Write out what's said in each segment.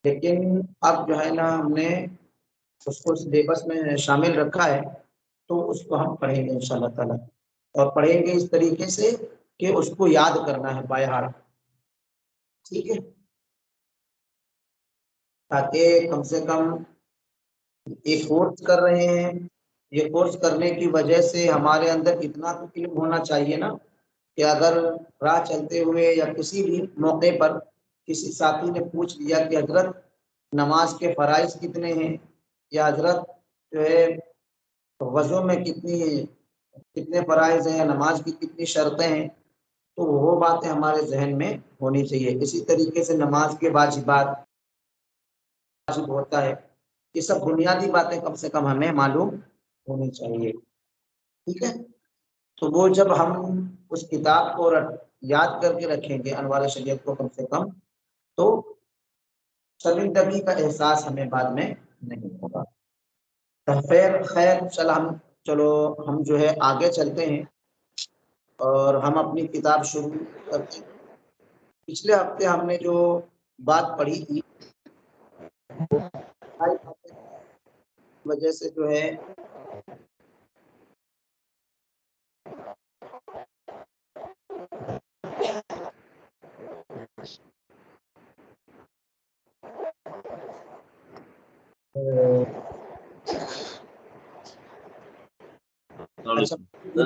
لیکن اب جو ہے نا ہم نے اس کو سلیبس میں شامل رکھا ہے، تو اس کو ہم پڑھیں گے انشاءاللہ تعالیٰ، اور پڑھیں گے اس طریقے سے کہ اس کو یاد کرنا ہے بائی ہارٹ، ٹھیک ہے، تاکہ کم سے کم یہ کورس کر رہے ہیں، یہ کورس کرنے کی وجہ سے ہمارے اندر اتنا تو علم ہونا چاہیے نا کہ اگر راہ چلتے ہوئے یا کسی بھی موقع پر کسی ساتھی نے پوچھ لیا کہ حضرت نماز کے فرائض کتنے ہیں، یا حضرت جو ہے وضو میں کتنے فرائض ہیں، یا نماز کی کتنی شرطیں ہیں، تو وہ باتیں ہمارے ذہن میں ہونی چاہیے۔ اسی طریقے سے نماز کے واجبات واجب ہوتا ہے، یہ سب بنیادی باتیں کم سے کم ہمیں معلوم ہونی چاہیے، ٹھیک ہے۔ تو وہ جب ہم اس کتاب کو یاد کر کے رکھیں گے انوار شریعت کو کم سے کم، تو شرمندگی کا احساس ہمیں بعد میں نہیں ہوگا۔ خیر چلو ہم جو ہے آگے چلتے ہیں اور ہم اپنی کتاب شروع کرتے ہیں۔ پچھلے ہفتے ہم نے جو بات پڑھی تھی وجہ سے جو ہے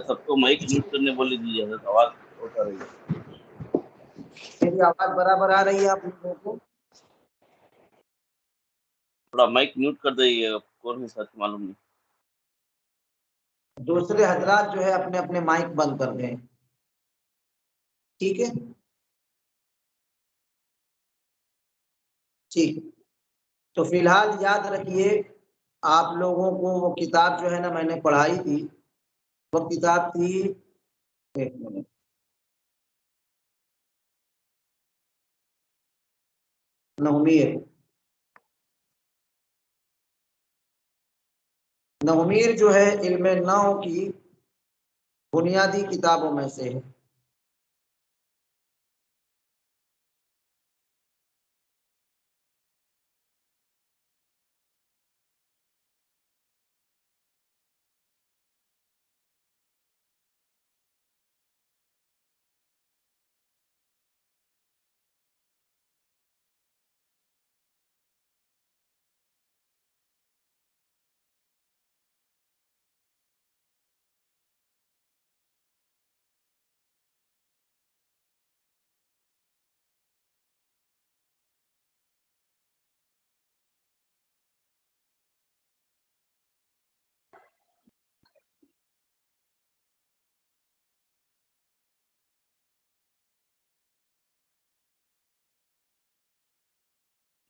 سب کو مائک میوٹ کرنے بول دیجیے، آواز ہوتا رہی ہے۔ میری آواز برابر آ رہی ہے آپ لوگوں کو؟ تھوڑا مائک میوٹ کر دئیے، کون ہے ساتھ معلوم نہیں۔ دوسرے حضرات جو ہے اپنے اپنے مائک بند کر دیں، ٹھیک ہے، ٹھیک۔ تو فی الحال یاد رکھیے آپ لوگوں کو وہ کتاب جو ہے نا میں نے پڑھائی تھی، وہ کتاب تھی، ایک منٹ، نومیر جو ہے علم نحو کی بنیادی کتابوں میں سے ہے۔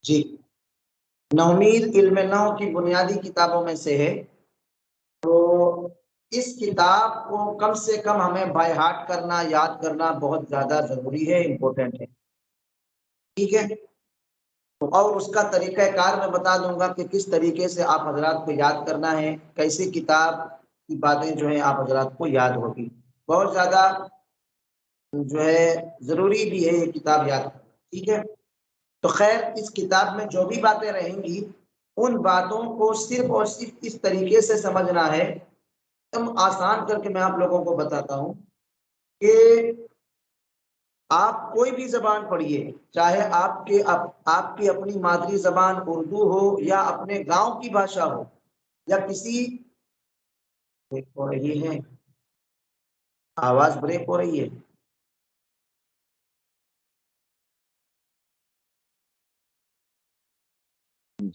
جی، نومیر علم نحو کی بنیادی کتابوں میں سے ہے، تو اس کتاب کو کم سے کم ہمیں بائی ہارٹ کرنا، یاد کرنا بہت زیادہ ضروری ہے، امپورٹنٹ ہے، ٹھیک ہے۔ اور اس کا طریقہ کار میں بتا دوں گا کہ کس طریقے سے آپ حضرات کو یاد کرنا ہے، کیسی کتاب کی باتیں جو ہیں آپ حضرات کو یاد ہوگی، بہت زیادہ جو ہے ضروری بھی ہے یہ کتاب یاد کرنا، ٹھیک ہے۔ تو خیر اس کتاب میں جو بھی باتیں رہیں گی ان باتوں کو صرف اور صرف اس طریقے سے سمجھنا ہے، تم آسان کر کے میں آپ لوگوں کو بتاتا ہوں کہ آپ کوئی بھی زبان پڑھیے، چاہے آپ کی اپنی مادری زبان اردو ہو یا اپنے گاؤں کی بھاشا ہو یا کسی بریک ہو رہی ہے، آواز بریک ہو رہی ہے،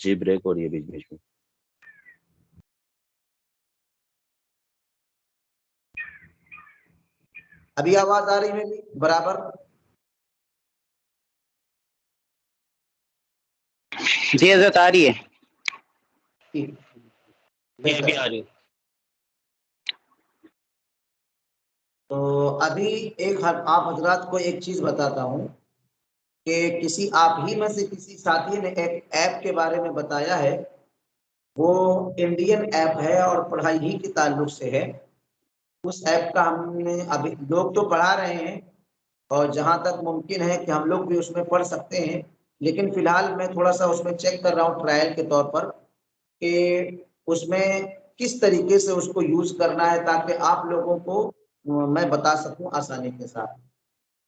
جی بریک ہو رہی ہے بیچ بیچ میں۔ ابھی آواز آ رہی ہے میری برابر؟ جی حضرت آ رہی ہے، ابھی آ رہی ہے۔ تو ابھی ایک آپ حضرات کو ایک چیز بتاتا ہوں کہ کسی آپ ہی میں سے کسی ساتھی نے ایک ایپ کے بارے میں بتایا ہے، وہ انڈین ایپ ہے اور پڑھائی ہی کے تعلق سے ہے۔ اس ایپ کا ہم نے ابھی لوگ تو پڑھا رہے ہیں، اور جہاں تک ممکن ہے کہ ہم لوگ بھی اس میں پڑھ سکتے ہیں، لیکن فی الحال میں تھوڑا سا اس میں چیک کر رہا ہوں ٹرائل کے طور پر کہ اس میں کس طریقے سے اس کو یوز کرنا ہے تاکہ آپ لوگوں کو میں بتا سکوں آسانی کے ساتھ.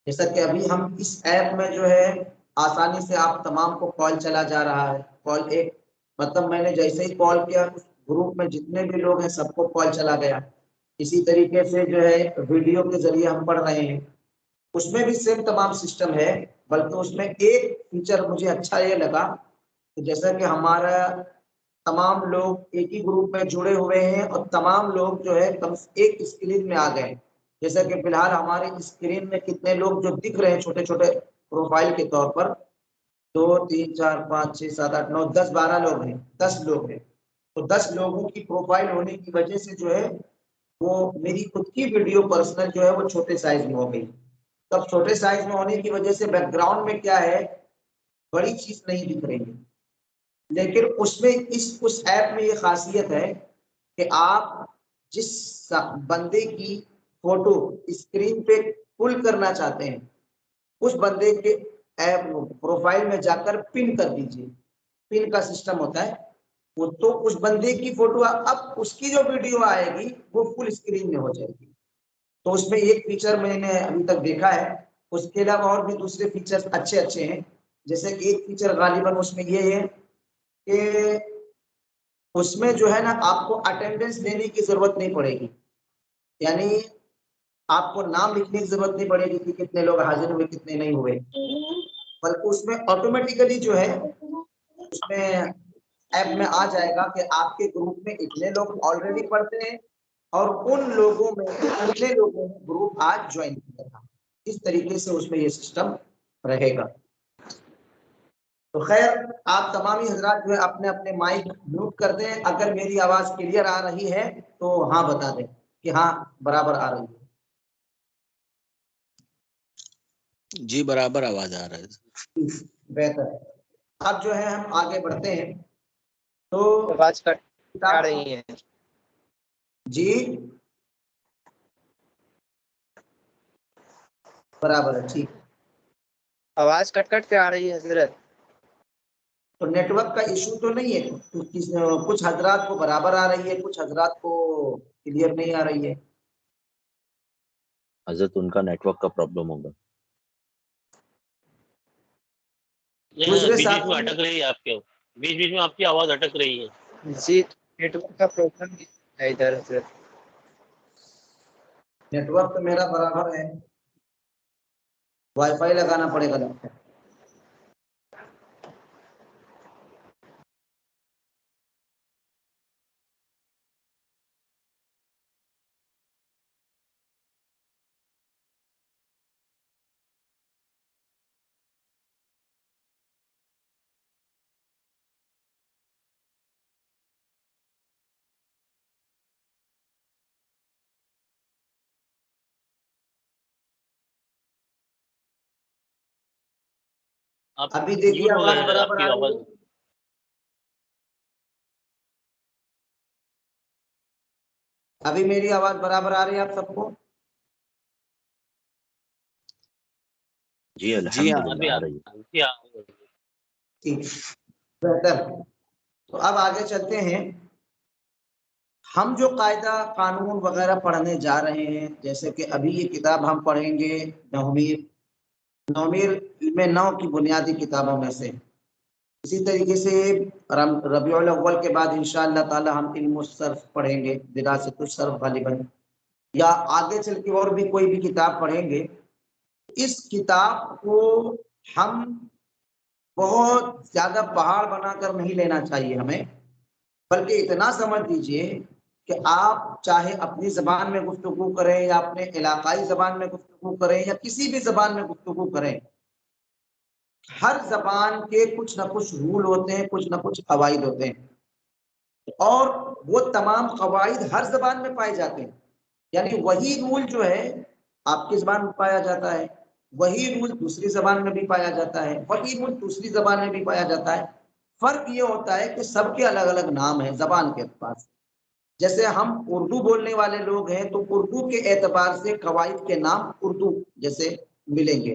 جیسا کہ ابھی ہم اس ایپ میں جو ہے آسانی سے آپ تمام کو کال چلا جا رہا ہے. کال ایک مطلب میں نے جیسے ہی کال کیا گروپ میں جتنے بھی لوگ ہیں سب کو کال چلا گیا. اسی طریقے سے جو ہے ویڈیو کے ذریعے ہم پڑھ رہے ہیں, اس میں بھی سیم تمام سسٹم ہے. بلکہ اس میں ایک فیچر مجھے اچھا یہ لگا کہ جیسا کہ ہمارا تمام لوگ ایک ہی گروپ میں جڑے ہوئے ہیں اور تمام لوگ جو ہے ایک اسکرین میں آ گئے. جیسا کہ فی الحال ہمارے اسکرین میں کتنے لوگ جو دکھ رہے ہیں چھوٹے چھوٹے پروفائل کے طور پر 2 3 4 5 6 7 8 9 10 12 لوگ ہیں, 10 لوگ ہیں. تو 10 لوگوں کی پروفائل ہونے کی وجہ سے جو ہے وہ میری خود کی ویڈیو پرسنل جو ہے وہ چھوٹے سائز میں ہو گئی. تب چھوٹے سائز میں ہونے کی وجہ سے بیک گراؤنڈ میں کیا ہے بڑی چیز نہیں دکھ رہی ہے. لیکن اس میں اس ایپ میں یہ خاصیت ہے کہ آپ جس بندے کی فوٹو اسکرین پہ پل کرنا چاہتے ہیں اس بندے کے ایپ پروفائل میں جا کر پن کر دیجیے. پن کا سسٹم ہوتا ہے وہ, تو اس بندے کی فوٹو اب اس کی جو ویڈیو آئے گی وہ فل اسکرین میں ہو جائے گی. تو اس میں ایک فیچر میں نے ابھی تک دیکھا ہے. اس کے علاوہ اور بھی دوسرے فیچر اچھے ہیں. جیسے ایک فیچر غالباً اس میں یہ ہے کہ اس میں جو ہے نا آپ کو اٹینڈنس دینے کی ضرورت نہیں پڑے گی. یعنی آپ کو نام لکھنے کی ضرورت نہیں پڑے گی کہ کتنے لوگ حاضر ہوئے کتنے نہیں ہوئے, بلکہ اس میں آٹومیٹیکلی جو ہے اس میں ایپ میں آ جائے گا کہ آپ کے گروپ میں اتنے لوگ آلریڈی پڑھتے ہیں اور ان لوگوں میں اتنے لوگوں نے گروپ آج جوائن کیا تھا. اس طریقے سے اس میں یہ سسٹم رہے گا. تو خیر آپ تمامی حضرات جو ہے اپنے اپنے مائک میوٹ کر دیں. اگر میری آواز کلیئر آ رہی ہے تو ہاں بتا دیں کہ ہاں برابر آ رہی ہے. جی برابر آواز آ رہا ہے. بہتر ہے. اب جو ہے ہم آگے بڑھتے ہیں. تو آواز کٹ آ رہی ہے. جی برابر ہے, ٹھیک. آواز کٹ کٹ کے آ رہی ہے حضرت. تو نیٹ ورک کا ایشو تو نہیں ہے. کچھ حضرات کو برابر آ رہی ہے, کچھ حضرات کو کلیئر نہیں آ رہی ہے. حضرت ان کا نیٹ ورک کا پرابلم ہوگا. دوسرے بیچ بیچ میں ساتھی اٹک رہی ہے آپ کے, بیچ بیچ میں آپ کی آواز اٹک رہی ہے. جی نیٹ ورک کا پرابلم ہے ادھر حضرت. نیٹ ورک تو میرا برابر ہے, وائی فائی لگانا پڑے گا لگتا ہے. آپ ابھی دیکھیے میوٹ ہو آواز گئے ہیں, آپ برابر کی آ آواز. رہی ہے. ابھی میری آواز برابر آ رہی ہے آپ سب کو؟ جی جی ہاں. الحمدللہ ابھی آ رہی ہے. ٹھیک, بہتر. تو اب آگے چلتے ہیں. ہم جو قاعدہ قانون وغیرہ پڑھنے جا رہے ہیں, جیسے کہ ابھی یہ کتاب ہم پڑھیں گے نومیر علم نو کی بنیادی کتابوں میں سے. اسی طریقے سے ربیع الاول کے بعد انشاءاللہ تعالی ہم علم الصرف پڑھیں گے, دراست الصرف غالباً, یا آگے چل کے اور بھی کوئی بھی کتاب پڑھیں گے. اس کتاب کو ہم بہت زیادہ پہاڑ بنا کر نہیں لینا چاہیے ہمیں, بلکہ اتنا سمجھ لیجئے کہ آپ چاہے اپنی زبان میں گفتگو کریں یا اپنے علاقائی زبان میں گفتگو کریں یا کسی بھی زبان میں گفتگو کریں, ہر زبان کے کچھ نہ کچھ رول ہوتے ہیں, کچھ نہ کچھ قواعد ہوتے ہیں, اور وہ تمام قواعد ہر زبان میں پائے جاتے ہیں. یعنی وہی رول جو ہے آپ کی زبان میں پایا جاتا ہے, وہی رول دوسری زبان میں بھی پایا جاتا ہے, وہی رول دوسری زبان میں بھی پایا جاتا ہے. فرق یہ ہوتا ہے کہ سب کے الگ الگ نام ہیں زبان کے اعتبار سے. جیسے ہم اردو بولنے والے لوگ ہیں تو اردو کے اعتبار سے قواعد کے نام اردو جیسے ملیں گے.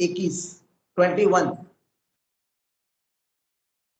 21, 21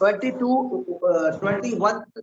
22, 21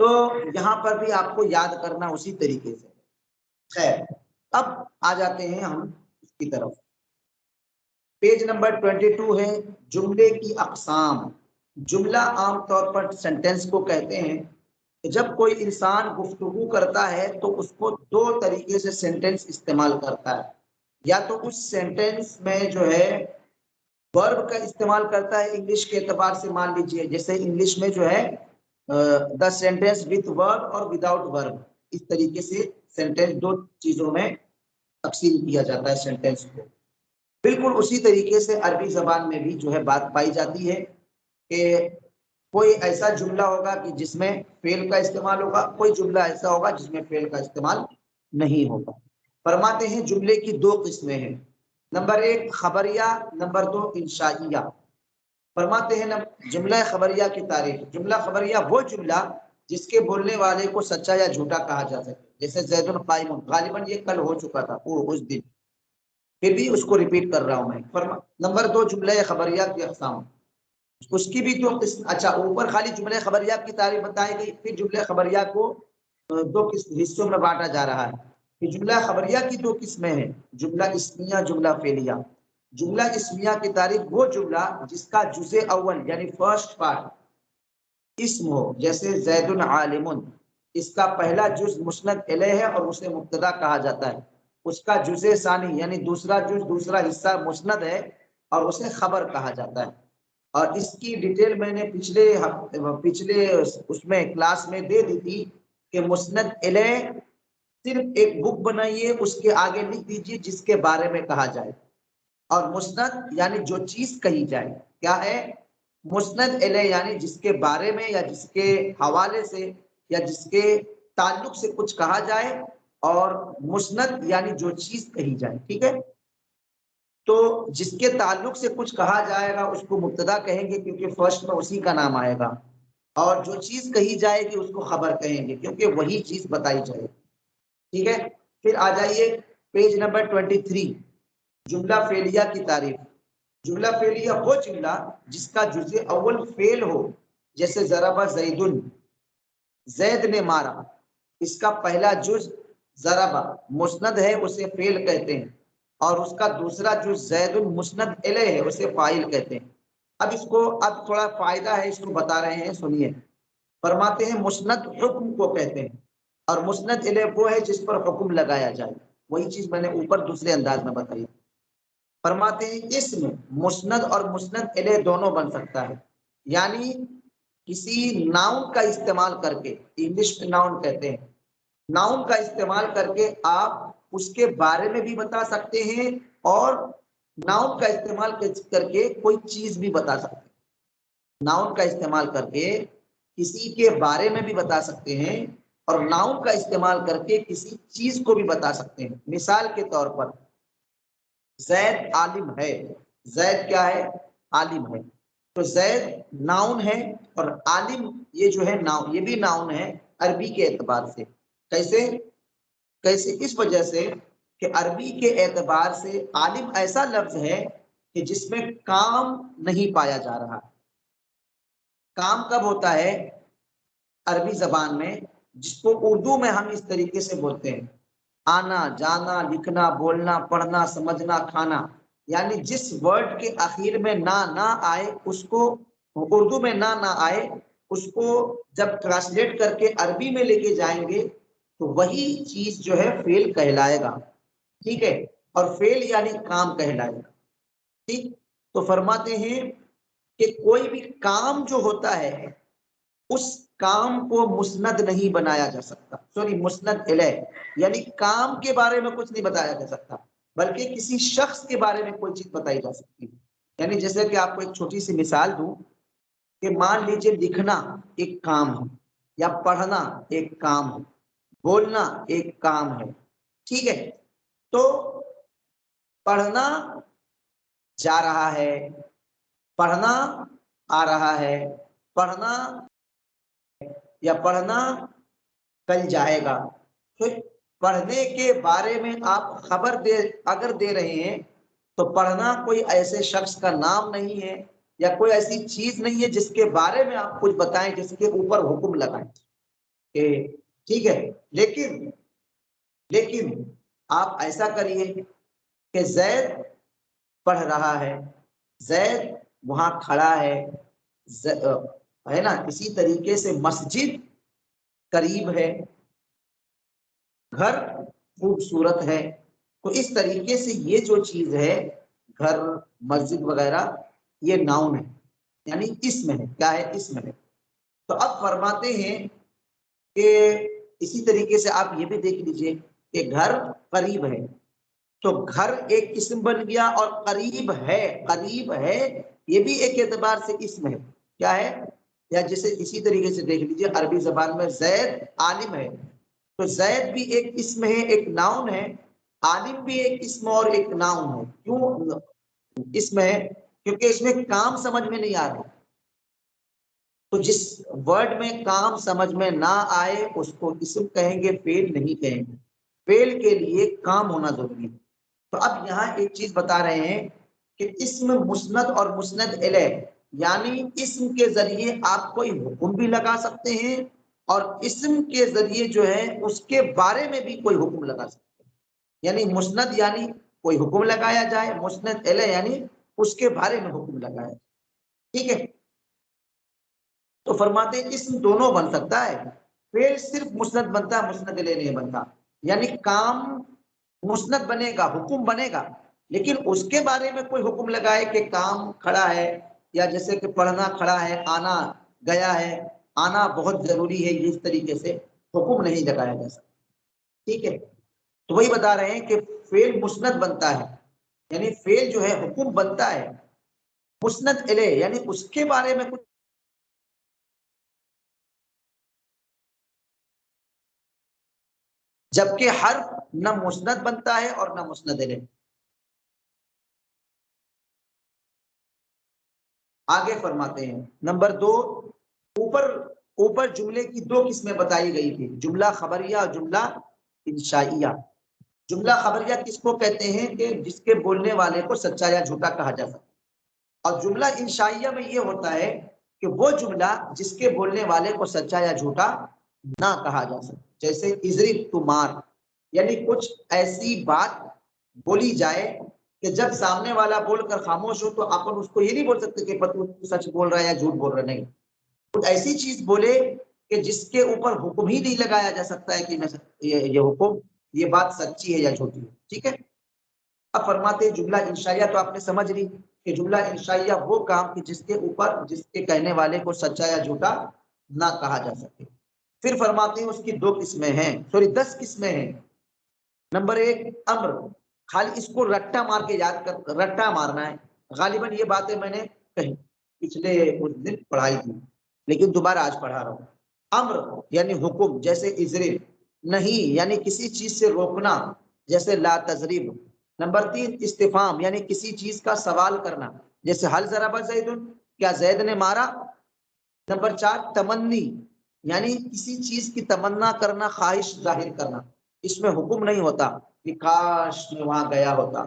تو یہاں پر بھی آپ کو یاد کرنا اسی طریقے سے. خیر اب آ جاتے ہیں ہم اس کی طرف. پیج نمبر 22 ہے جملے کی اقسام. جملہ عام طور پر سینٹینس کو کہتے ہیں. جب کوئی انسان گفتگو کرتا ہے تو اس کو دو طریقے سے سینٹینس استعمال کرتا ہے. یا تو اس سینٹینس میں جو ہے ورب کا استعمال کرتا ہے انگلش کے اعتبار سے. مان لیجئے جیسے انگلش میں جو ہے دا سینٹینس وتھ ورب اور وداؤٹ ورب, اس طریقے سے سینٹینس دو چیزوں میں تقسیم کیا جاتا ہے سینٹینس کو. بالکل اسی طریقے سے عربی زبان میں بھی جو ہے بات پائی جاتی ہے کہ کوئی ایسا جملہ ہوگا کہ جس میں فعل کا استعمال ہوگا, کوئی جملہ ایسا ہوگا جس میں فعل کا استعمال نہیں ہوگا. فرماتے ہیں جملے کی دو قسمیں ہیں. نمبر 1 خبریہ, نمبر 2 انشائیہ. فرماتے ہیں جملہ خبریہ کی تعریف. جملہ خبریہ وہ جملہ جس کے بولنے والے کو سچا یا جھوٹا کہا جا سکے. جیسے زید قائم, غالباً یہ کل ہو چکا تھا اس دن, پھر بھی اس کو ریپیٹ کر رہا ہوں میں. نمبر 2 جملہ خبریہ کی اقسام, اس کی بھی دو قسم. اچھا اوپر خالی جملہ خبریہ کی تعریف بتائی گئی, پھر جملہ خبریہ کو دو حصوں میں بانٹا جا رہا ہے. پھر جملہ خبریہ کی دو قسمیں ہیں, جملہ اسمیہ, جملہ فعلیہ. جملہ اسمیہ کی تعریف وہ جملہ جس کا جزء اول یعنی فرسٹ پارٹ اسم ہو. جیسے زید عالم, اس کا پہلا جز مسند الیہ ہے اور اسے مبتدا کہا جاتا ہے. اس کا جزء ثانی یعنی دوسرا جز, دوسرا حصہ مسند ہے اور اسے خبر کہا جاتا ہے. اور اس کی ڈیٹیل میں نے پچھلے اس میں کلاس میں دے دی تھی کہ مسند الیہ صرف ایک بک بنائیے, اس کے آگے لکھ دیجیے جس کے بارے میں کہا جائے. اور مسند یعنی جو چیز کہی جائے. کیا ہے مسند الیہ؟ یعنی جس کے بارے میں یا جس کے حوالے سے یا جس کے تعلق سے کچھ کہا جائے, اور مسند یعنی جو چیز کہی جائے. ٹھیک ہے, تو جس کے تعلق سے کچھ کہا جائے گا اس کو مبتدا کہیں گے کیونکہ فرسٹ میں اسی کا نام آئے گا, اور جو چیز کہی جائے گی اس کو خبر کہیں گے کیونکہ وہی چیز بتائی جائے. ٹھیک ہے, پھر آ جائیے پیج نمبر 23 جملہ فعلیہ کی تعریف. جملہ فعلیہ وہ جملہ جس کا جزء اول فعل ہو. جیسے ضرب زید, زید نے مارا, اس کا پہلا جز ضرب مسند ہے اسے فعل کہتے ہیں, اور اس کا دوسرا جز زید مسند الیہ ہے اسے فاعل کہتے ہیں. اب تھوڑا فائدہ ہے, اس کو بتا رہے ہیں, سنیے. فرماتے ہیں مسند حکم کو کہتے ہیں اور مسند الیہ وہ ہے جس پر حکم لگایا جائے. وہی چیز میں نے اوپر دوسرے انداز میں بتائی. فرماتے ہیں اسم مسند اور مسند الیہ دونوں بن سکتا ہے. یعنی کسی ناؤن کا استعمال کر کے, انگلش میں ناؤن کہتے ہیں, ناؤن کا استعمال کر کے آپ اس کے بارے میں بھی بتا سکتے ہیں اور ناؤن کا استعمال کر کے کوئی چیز بھی بتا سکتے ہیں. ناؤن کا استعمال کر کے کسی کے بارے میں بھی بتا سکتے ہیں اور ناؤن کا استعمال کر کے کسی چیز کو بھی بتا سکتے ہیں. مثال کے طور پر زید عالم ہے. زید کیا ہے؟ عالم ہے. تو زید ناؤن ہے اور عالم یہ جو ہے ناؤن, یہ بھی ناؤن ہے عربی کے اعتبار سے. کیسے؟ اس وجہ سے کہ عربی کے اعتبار سے عالم ایسا لفظ ہے کہ جس میں کام نہیں پایا جا رہا. کام کب ہوتا ہے عربی زبان میں؟ جس کو اردو میں ہم اس طریقے سے بولتے ہیں آنا, جانا, لکھنا, بولنا, پڑھنا, سمجھنا, کھانا. یعنی جس ورڈ کے آخر میں نہ آئے, اس کو اردو میں نہ آئے, اس کو جب ٹرانسلیٹ کر کے عربی میں لے کے جائیں گے تو وہی چیز جو ہے فعل کہلائے گا. ٹھیک ہے, اور فعل یعنی کام کہلائے گا. ٹھیک, تو فرماتے ہیں کہ کوئی بھی کام جو ہوتا ہے اس کام کو مسند نہیں بنایا جا سکتا. مسند الیہ یعنی کام کے بارے میں کچھ نہیں بتایا جا سکتا, بلکہ کسی شخص کے بارے میں کوئی چیز بتائی جا سکتی ہے. یعنی جیسے کہ آپ کو ایک چھوٹی سی مثال دوں کہ مان لیجئے لکھنا ایک کام ہے, یا پڑھنا ایک کام ہے, بولنا ایک کام ہے. ٹھیک ہے, تو پڑھنا جا رہا ہے, پڑھنا آ رہا ہے, پڑھنا یا پڑھنا کل جائے گا. تو پڑھنے کے بارے میں آپ خبر اگر دے رہے ہیں تو پڑھنا کوئی ایسے شخص کا نام نہیں ہے یا کوئی ایسی چیز نہیں ہے جس کے بارے میں آپ کچھ بتائیں, جس کے اوپر حکم لگائیں. کہ ٹھیک ہے، لیکن آپ ایسا کریے کہ زید پڑھ رہا ہے، زید وہاں کھڑا ہے نا، اسی طریقے سے مسجد قریب ہے، گھر خوبصورت ہے. تو اس طریقے سے یہ جو چیز ہے گھر مسجد وغیرہ یہ ناؤن ہے، یعنی اسم ہے. کیا ہے؟ اسم ہے. تو اب فرماتے ہیں کہ اسی طریقے سے آپ یہ بھی دیکھ لیجئے کہ گھر قریب ہے، تو گھر ایک اسم بن گیا، اور قریب ہے یہ بھی ایک اعتبار سے اسم ہے. کیا ہے؟ یا جیسے اسی طریقے سے دیکھ لیجئے عربی زبان میں زید عالم ہے، تو زید بھی ایک اسم ہے، ایک ناؤن ہے، عالم بھی ایک اسم اور ایک ناؤن ہے. کیوں اسم ہے؟ کیونکہ اس میں کام سمجھ میں نہیں آ رہا. تو جس ورڈ میں کام سمجھ میں نہ آئے اس کو اسم کہیں گے، فعل نہیں کہیں گے. فعل کے لیے کام ہونا ضروری ہے. تو اب یہاں ایک چیز بتا رہے ہیں کہ اسم مسند اور مسند الیہ، یعنی اسم کے ذریعے آپ کوئی حکم بھی لگا سکتے ہیں، اور اسم کے ذریعے جو ہے اس کے بارے میں بھی کوئی حکم لگا سکتے ہیں. یعنی مسند یعنی کوئی حکم لگایا جائے، مسند الیہ یعنی اس کے بارے میں حکم لگایا جائے. ٹھیک ہے؟ تو فرماتے ہیں اسم دونوں بن سکتا ہے، فعل صرف مسند بنتا ہے، مسند الیہ نہیں بنتا. یعنی کام مسند بنے گا، حکم بنے گا، لیکن اس کے بارے میں کوئی حکم لگائے کہ کام کھڑا ہے، یا جیسے کہ پڑھنا کھڑا ہے، آنا گیا ہے، آنا بہت ضروری ہے، اس طریقے سے حکم نہیں لگایا جا سکتا. ٹھیک ہے؟ تو وہی بتا رہے ہیں کہ فعل مسند بنتا ہے، یعنی فعل جو ہے حکم بنتا ہے. مسند الیہ یعنی اس کے بارے میں کچھ جبکہ حرف نہ مسند بنتا ہے اور نہ مسند الیہ. آگے فرماتے ہیں نمبر 2، اوپر جملے کی 2 قسمیں بتائی گئی تھی، جملہ خبریہ اور جملہ انشائیہ. جملہ خبریہ کس کو کہتے ہیں؟ کہ جس کے بولنے والے کو سچا یا جھوٹا کہا جا سکتا. اور جملہ انشائیہ میں یہ ہوتا ہے کہ وہ جملہ جس کے بولنے والے کو سچا یا جھوٹا نہ کہا جا سکتا. جیسے اضرب تو مار، یعنی کچھ ایسی بات بولی جائے کہ جب سامنے والا بول کر خاموش ہو تو اپن اس کو یہ نہیں بول سکتے کہ تو سچ بول رہا ہے یا جھوٹ بول رہا ہے. نہیں، کچھ ایسی چیز بولے کہ جس کے اوپر حکم ہی نہیں لگایا جا سکتا ہے کہ یہ حکم، یہ بات سچی ہے یا جھوٹی ہے. ٹھیک ہے؟ اب فرماتے ہیں جملہ انشائیہ تو آپ نے سمجھ لی کہ جملہ انشائیہ وہ کام کہ جس کے اوپر جس کے کہنے والے کو سچا یا جھوٹا نہ کہا جا سکے. پھر فرماتے ہیں اس کی 2 قسمیں ہیں، 10 قسمیں ہیں. نمبر 1 امر، خالی اس کو رٹا مار کے یاد کر، رٹا مارنا ہے. غالباً یہ باتیں میں نے کہیں پچھلے کچھ دن پڑھائی تھی، لیکن دوبارہ آج پڑھا رہا ہوں. امر یعنی حکم، جیسے اضرب. نہیں یعنی کسی چیز سے روکنا، جیسے لا تضرب. نمبر 3 استفہام، یعنی کسی چیز کا سوال کرنا، جیسے حل ضرب زید، کیا زید نے مارا. نمبر 4 تمنی، یعنی کسی چیز کی تمنا کرنا، خواہش ظاہر کرنا. اس میں حکم نہیں ہوتا کہ کاش میں وہاں گیا ہوتا،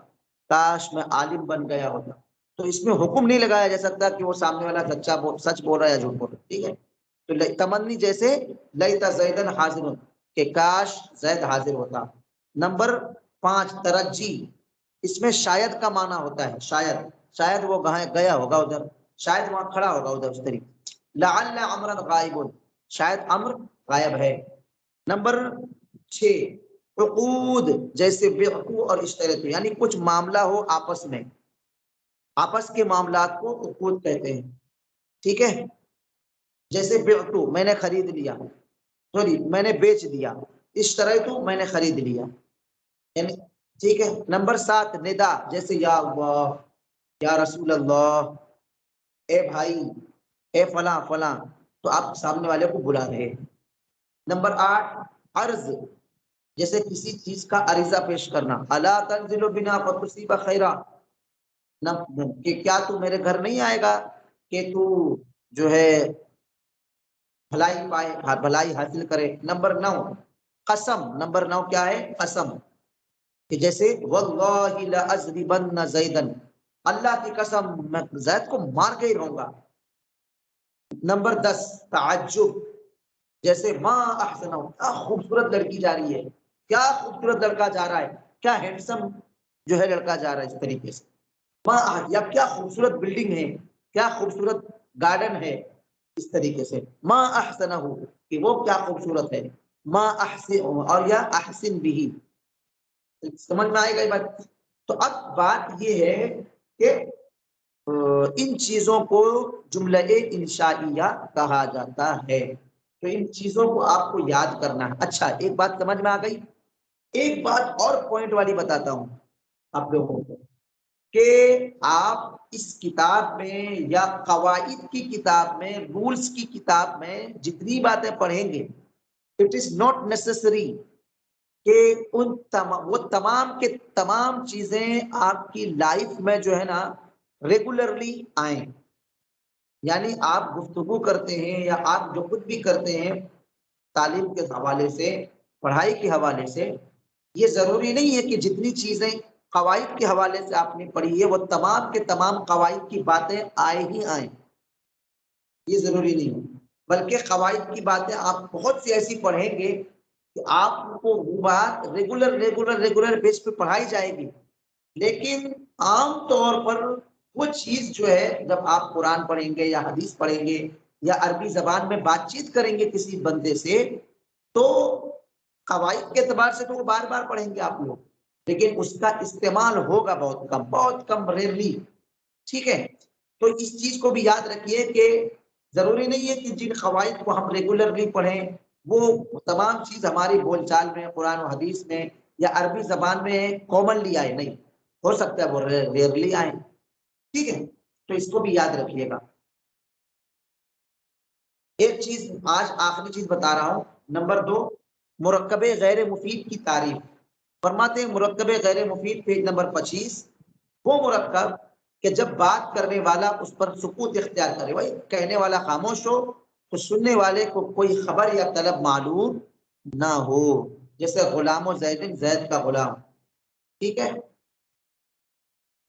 کاش میں عالم بن گیا ہوتا. تو اس میں حکم نہیں لگایا جا سکتا کہ وہ سامنے والا سچ بول رہا ہے یا جھوٹ بول رہا ہے. ٹھیک ہے؟ تو تمنی جیسے لیت زیدن حاضر، کہ کاش زید حاضر ہوتا. نمبر 5 ترجی، اس میں شاید کا معنی ہوتا ہے، شاید وہ گیا ہوگا ادھر، شاید وہاں کھڑا ہوگا ادھر اس طریقے. لعل امرا غائب، شاید امر غائب ہے. نمبر 6 عقود، جیسے بیعتو اور اشترطو، یعنی کچھ معاملہ ہو آپس میں، آپس کے معاملات کو عقود کہتے ہیں. ٹھیک ہے؟ جیسے بیعتو میں نے خرید لیا، سوری میں نے بیچ دیا، اشتريتو میں نے خرید لیا. یعنی ٹھیک ہے. نمبر 7 ندا، جیسے یا اللہ، یا رسول اللہ، اے بھائی، اے فلاں فلاں، تو آپ سامنے والے کو بلا رہے ہیں. نمبر 8 عرض، جیسے کسی چیز کا عریضہ پیش کرنا، الا تنزل بنا فتصيب خيرا، کہ کیا تو میرے گھر نہیں آئے گا کہ تو جو ہے بھلائی پائے، بھلائی حاصل کرے. نمبر 9 قسم، نمبر 9 کیا ہے؟ قسم، کہ جیسے واللہ لاضربن زیدا، اللہ کی قسم میں زید کو مار کے ہی رہوں گا. نمبر 10 تعجب، جیسے ماں احسنہ، کیا خوبصورت لڑکی جا رہی ہے، کیا خوبصورت لڑکا جا رہا ہے، کیا ہینڈسم جو ہے لڑکا جا رہا ہے، اس طریقے سے ماں، یا کیا خوبصورت بلڈنگ ہے، کیا خوبصورت گارڈن ہے، اس طریقے سے ماں احسنہ، کہ وہ کیا خوبصورت ہے، ماں احسن، اور یا احسن بھی، سمجھ میں آئے گا یہ بات؟ تو اب بات یہ ہے کہ ان چیزوں کو جملہ انشائیہ کہا جاتا ہے، تو ان چیزوں کو آپ کو یاد کرنا ہے۔ اچھا، ایک بات سمجھ میں آ گئی، ایک بات اور پوائنٹ والی بتاتا ہوں آپ لوگوں کو، کہ آپ اس کتاب میں یا قواعد کی کتاب میں، رولز کی کتاب میں جتنی باتیں پڑھیں گے، اٹ از ناٹ نیسسری کہ وہ تمام کے تمام چیزیں آپ کی لائف میں جو ہے نا ریگولرلی آئیں۔ یعنی آپ گفتگو کرتے ہیں یا آپ جو خود بھی کرتے ہیں تعلیم کے حوالے سے، پڑھائی کے حوالے سے، یہ ضروری نہیں ہے کہ جتنی چیزیں قواعد کے حوالے سے آپ نے پڑھی ہے وہ تمام کے تمام قواعد کی باتیں آئے ہی آئیں، یہ ضروری نہیں ہے، بلکہ قواعد کی باتیں آپ بہت سی ایسی پڑھیں گے کہ آپ کو وہ بات ریگولر بیس پہ پڑھائی جائے گی، لیکن عام طور پر وہ چیز جو ہے جب آپ قرآن پڑھیں گے یا حدیث پڑھیں گے یا عربی زبان میں بات چیت کریں گے کسی بندے سے، تو قواعد کے اعتبار سے تو وہ بار بار پڑھیں گے آپ لوگ، لیکن اس کا استعمال ہوگا بہت کم ریئرلی، ٹھیک ہے؟ تو اس چیز کو بھی یاد رکھیے کہ ضروری نہیں ہے کہ جن قواعد کو ہم ریگولرلی پڑھیں وہ تمام چیز ہماری بول چال میں، قرآن و حدیث میں یا عربی زبان میں کامنلی آئے، نہیں ہو سکتا ہے وہ ریئرلی آئے، ٹھیک ہے؟ تو اس کو بھی یاد رکھیے گا۔ ایک چیز آج آخری چیز بتا رہا ہوں، نمبر 2، مرکب غیر مفید کی تعریف۔ فرماتے ہیں مرکب غیر مفید، پیج نمبر 25، وہ مرکب کہ جب بات کرنے والا اس پر سکوت اختیار کرے، بھائی کہنے والا خاموش ہو تو سننے والے کو کوئی خبر یا طلب معلوم نہ ہو، جیسے غلام و زید کا غلام، ٹھیک ہے؟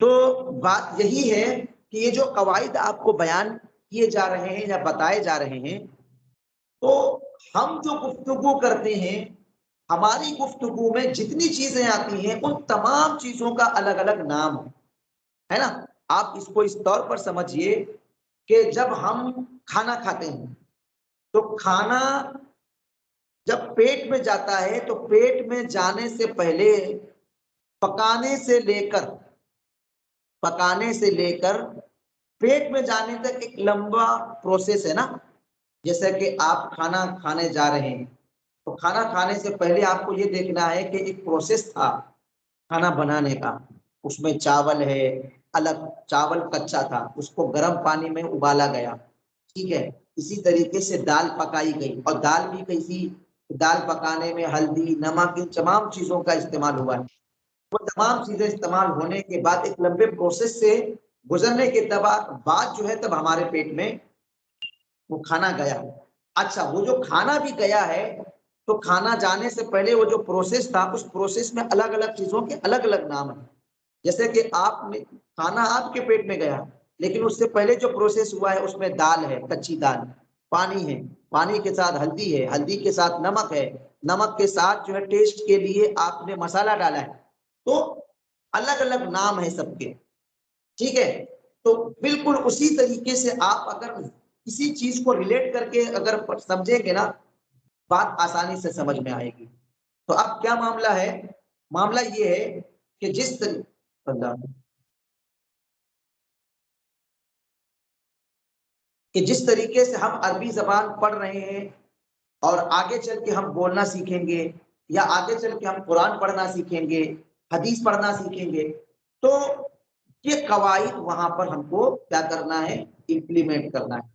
تو بات یہی ہے کہ یہ جو قواعد آپ کو بیان کیے جا رہے ہیں یا بتائے جا رہے ہیں، تو ہم جو گفتگو کرتے ہیں، ہماری گفتگو میں جتنی چیزیں آتی ہیں ان تمام چیزوں کا الگ الگ نام ہے نا۔ آپ اس کو اس طور پر سمجھیے کہ جب ہم کھانا کھاتے ہیں تو کھانا جب پیٹ میں جاتا ہے تو پیٹ میں جانے سے پہلے پکانے سے لے کر پیٹ میں جانے تک ایک لمبا پروسیس ہے نا۔ جیسے کہ آپ کھانا کھانے جا رہے ہیں تو کھانا کھانے سے پہلے آپ کو یہ دیکھنا ہے کہ ایک پروسیس تھا کھانا بنانے کا، اس میں چاول ہے، الگ چاول کچا تھا، اس کو گرم پانی میں ابالا گیا، ٹھیک ہے؟ اسی طریقے سے دال پکائی گئی، اور دال بھی کیسی، دال پکانے میں ہلدی، نمک، ان تمام چیزوں کا استعمال ہوا ہے۔ وہ تمام چیزیں استعمال ہونے کے بعد ایک لمبے پروسیس سے گزرنے کے بعد جو ہے تب ہمارے پیٹ میں وہ کھانا گیا۔ اچھا، وہ جو کھانا بھی گیا ہے تو کھانا جانے سے پہلے وہ جو پروسیس تھا، اس پروسیس میں الگ الگ چیزوں کے الگ الگ نام ہیں۔ جیسے کہ آپ نے کھانا آپ کے پیٹ میں گیا، لیکن اس سے پہلے جو پروسیس ہوا ہے اس میں دال ہے، کچی دال، پانی ہے، پانی کے ساتھ ہلدی ہے، ہلدی کے ساتھ نمک ہے، نمک کے ساتھ جو ہے ٹیسٹ کے لیے آپ نے مسالہ ڈالا ہے، تو الگ الگ نام ہے سب کے، ٹھیک ہے؟ تو بالکل اسی طریقے سے آپ اگر کسی چیز کو ریلیٹ کر کے اگر سمجھیں گے نا، بات آسانی سے سمجھ میں آئے گی۔ تو اب کیا معاملہ ہے؟ معاملہ یہ ہے کہ جس طریقے سے ہم عربی زبان پڑھ رہے ہیں اور آگے چل کے ہم بولنا سیکھیں گے، یا آگے چل کے ہم قرآن پڑھنا سیکھیں گے، حدیث پڑھنا سیکھیں گے، تو یہ قواعد وہاں پر ہم کو کیا کرنا ہے؟ امپلیمنٹ کرنا ہے،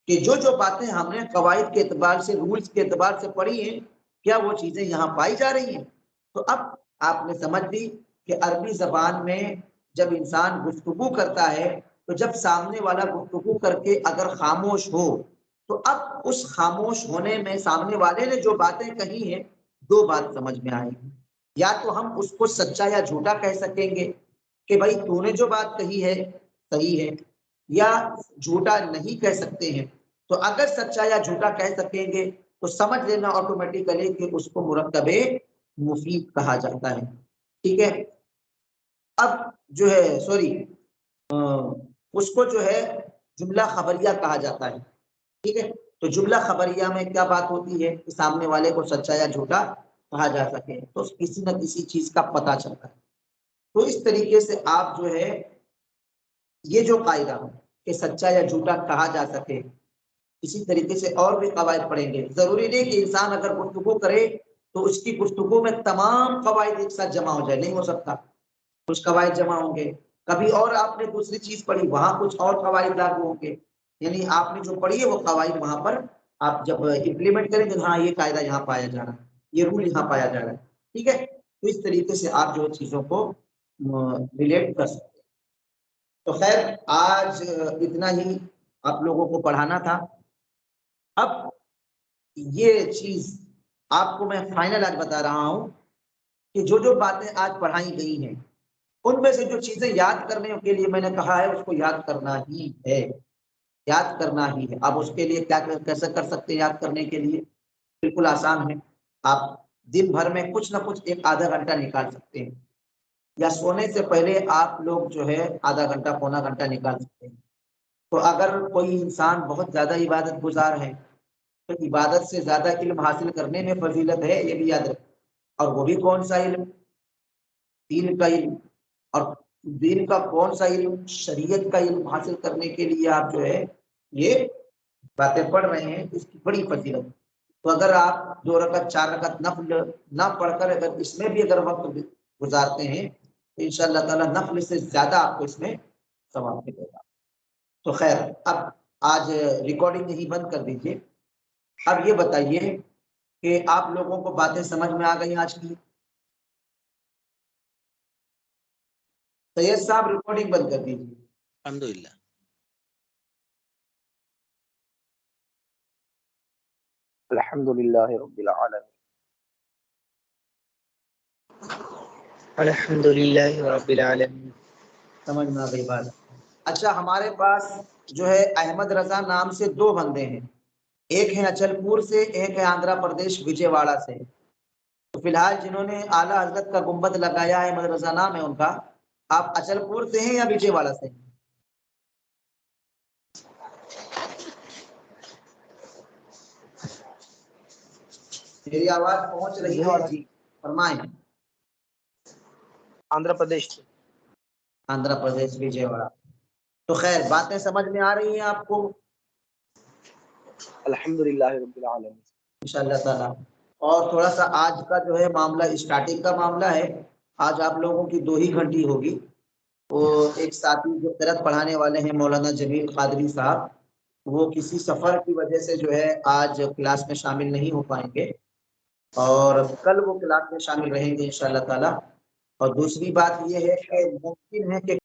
کہ جو جو باتیں ہم نے قواعد کے اعتبار سے، رولز کے اعتبار سے پڑھی ہیں، کیا وہ چیزیں یہاں پائی جا رہی ہیں؟ تو اب آپ نے سمجھ لی کہ عربی زبان میں جب انسان گفتگو کرتا ہے تو جب سامنے والا گفتگو کر کے اگر خاموش ہو تو اب اس خاموش ہونے میں سامنے والے نے جو باتیں کہی ہیں، دو بات سمجھ میں آئے گی، یا تو ہم اس کو سچا یا جھوٹا کہہ سکیں گے کہ بھائی تو نے جو بات کہی ہے صحیح ہے، یا جھوٹا نہیں کہہ سکتے ہیں۔ تو اگر سچا یا جھوٹا کہہ سکیں گے تو سمجھ لینا آٹومیٹیکلی کہ اس کو مرکب مفید کہا جاتا ہے. ٹھیک ہے. اب جو ہے اس کو جو ہے جملہ خبریہ کہا جاتا ہے. ٹھیک ہے. تو جملہ خبریہ میں کیا بات ہوتی ہے کہ سامنے والے کو سچا یا جھوٹا کہا جا سکے، تو کسی نہ کسی چیز کا پتہ چلتا ہے. تو اس طریقے سے آپ جو ہے یہ جو قاعدہ کہ سچا یا جھوٹا کہا جا سکے، اسی طریقے سے اور بھی قواعد پڑھیں گے. ضروری نہیں کہ انسان اگر گفتگو کرے تو اس کی گفتگو میں تمام قواعد ایک ساتھ جمع ہو جائے، نہیں ہو سکتا. کچھ قواعد جمع ہوں گے. کبھی اور آپ نے دوسری چیز پڑھی، وہاں کچھ اور قواعد لاگو ہوں گے. یعنی آپ نے جو پڑھی ہے وہ قواعد وہاں پر آپ جب امپلیمنٹ کریں گے، ہاں یہ قاعدہ یہاں پایا جا رہا ہے، یہ رول یہاں پایا جا رہا ہے. ٹھیک ہے. تو اس طریقے سے آپ جو چیزوں کو ریلیٹ کر سکتے ہیں. تو خیر آج اتنا ہی آپ لوگوں کو پڑھانا تھا. اب یہ چیز آپ کو میں فائنل آج بتا رہا ہوں کہ جو باتیں آج پڑھائی گئی ہیں ان میں سے جو چیزیں یاد کرنے کے لیے میں نے کہا ہے اس کو یاد کرنا ہی ہے، یاد کرنا ہی ہے. اب اس کے لیے کیا کیسے کر سکتے ہیں یاد کرنے کے لیے؟ بالکل آسان ہے. آپ دن بھر میں کچھ نہ کچھ ایک آدھا گھنٹہ نکال سکتے ہیں، یا سونے سے پہلے آپ لوگ جو ہے آدھا گھنٹہ پونا گھنٹہ نکال سکتے ہیں. تو اگر کوئی انسان بہت زیادہ عبادت گزار ہے تو عبادت سے زیادہ علم حاصل کرنے میں فضیلت ہے، یہ بھی یاد رکھیں. اور وہ بھی کون سا علم؟ دین کا علم. اور دین کا کون سا علم؟ شریعت کا علم حاصل کرنے کے لیے آپ جو ہے یہ باتیں پڑھ رہے ہیں، اس کی بڑی فضیلت. تو اگر آپ 2 رکعت 4 رکعت نفل نہ پڑھ کر اگر اس میں بھی اگر وقت گزارتے ہیں تو انشاءاللہ تعالی نفل سے زیادہ آپ کو اس میں ثواب ملے گا. تو خیر اب آج ریکارڈنگ نہیں بند کر دیجیے. اب یہ بتائیے کہ آپ لوگوں کو باتیں سمجھ میں آ گئی آج کی؟ سید صاحب ریکارڈنگ بند کر دیجیے. الحمدللہ. الحمدللہ رب العالمین. الحمدللہ رب العالمین. سمجھ میں آ گئی بات. اچھا ہمارے پاس جو ہے احمد رضا نام سے 2 بندے ہیں، ایک ہے اچل پور سے، ایک ہے آندھرا پردیش وجے واڑا سے. تو فی الحال جنہوں نے اعلیٰ حضرت کا گنبد لگایا ہے احمد رضا نام ہے ان کا. آپ اچل پور سے ہیں یا وجے واڑا سے ہیں؟ میری آواز پہنچ رہی ہے؟ جی فرمائیں. آندھرا پردیش سے. آندھرا پردیش وجے واڑا. تو خیر باتیں سمجھ میں آ رہی ہیں آپ کو؟ الحمدللہ رب العالمین. انشاءاللہ تعالی. اور تھوڑا سا آج کا جو ہے معاملہ اسٹارٹنگ کا معاملہ ہے. آج آپ لوگوں کی 2 ہی گھنٹی ہوگی. وہ ایک ساتھی جو قرأت پڑھانے والے ہیں مولانا جمیل قادری صاحب، وہ کسی سفر کی وجہ سے جو ہے آج کلاس میں شامل نہیں ہو پائیں گے، اور کل وہ کلاس میں شامل رہیں گے انشاءاللہ تعالی. اور دوسری بات یہ ہے کہ ممکن ہے کہ